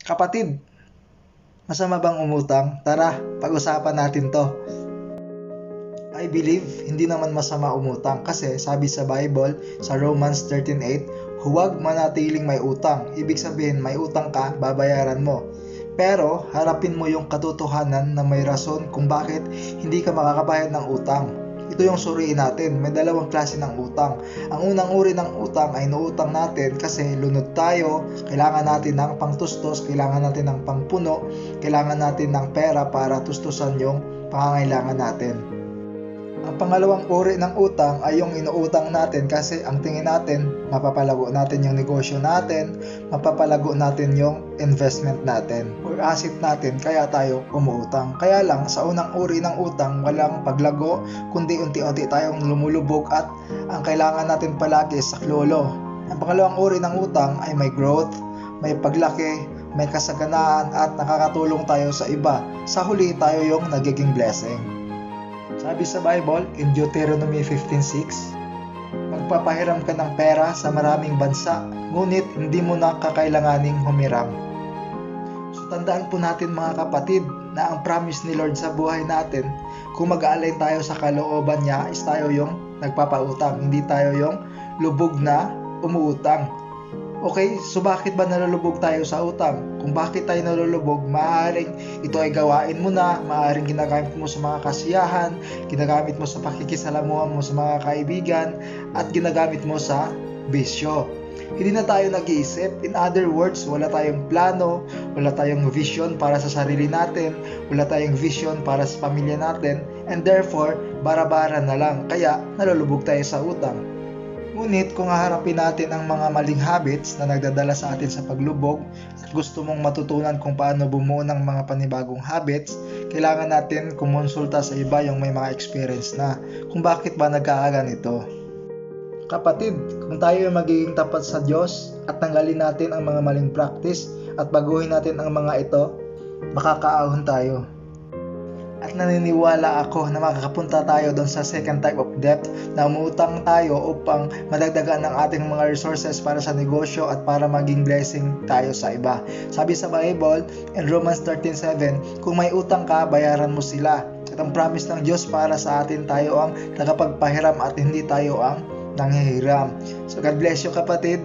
Kapatid, masama bang umutang? Tara, pag-usapan natin to. I believe hindi naman masama umutang kasi sabi sa Bible, sa Romans 13:8, huwag manatiling may utang. Ibig sabihin, may utang ka, babayaran mo. Pero harapin mo yung katotohanan na may rason kung bakit hindi ka makakabayad ng utang. Ito yung suriin natin, may dalawang klase ng utang. Ang unang uri ng utang ay inuutang natin kasi lunod tayo, kailangan natin ng pangtustos, kailangan natin ng pangpuno, kailangan natin ng pera para tustusan yung pangangailangan natin. Ang pangalawang uri ng utang ay yung inuutang natin kasi ang tingin natin, mapapalago natin yung negosyo natin, mapapalago natin yung investment natin or asset natin, kaya tayo umuutang. Kaya lang, sa unang uri ng utang, walang paglago, kundi unti-unti tayong lumulubog at ang kailangan natin palagi is saklolo. Ang pangalawang uri ng utang ay may growth, may paglaki, may kasaganaan at nakakatulong tayo sa iba. Sa huli, tayo yung nagiging blessing. Sabi sa Bible, in Deuteronomy 15:6, magpapahiram ka ng pera sa maraming bansa, ngunit hindi mo na kakailanganing humiram. So tandaan po natin mga kapatid na ang promise ni Lord sa buhay natin, kung mag-aalay tayo sa kalooban niya, is tayo yung nagpapautang, hindi tayo yung lubog na umuutang. Okay, so bakit ba nalulubog tayo sa utang? Kung bakit tayo nalulubog, maaaring ito ay gawain mo na, maaaring ginagamit mo sa mga kasiyahan, ginagamit mo sa pakikisalamuhan mo sa mga kaibigan, at ginagamit mo sa bisyo. Hindi na tayo nag-iisip. In other words, wala tayong plano, wala tayong vision para sa sarili natin, wala tayong vision para sa pamilya natin, and therefore, bara-bara na lang. Kaya, nalulubog tayo sa utang. Ngunit kung haharapin natin ang mga maling habits na nagdadala sa atin sa paglubog at gusto mong matutunan kung paano bumuo ng mga panibagong habits, kailangan natin kumonsulta sa iba yung may mga experience na kung bakit ba nagkakaganito. Kapatid, kung tayo ay magiging tapat sa Diyos at tanggalin natin ang mga maling practice at baguhin natin ang mga ito, makakaahon tayo. At naniniwala ako na makakapunta tayo doon sa second type of debt na umuutang tayo upang madagdagan ng ating mga resources para sa negosyo at para maging blessing tayo sa iba. Sabi sa Bible, in Romans 13:7, kung may utang ka, bayaran mo sila. At ang promise ng Diyos para sa atin, tayo ang tagapagpahiram at hindi tayo ang nanghihiram. So God bless you kapatid.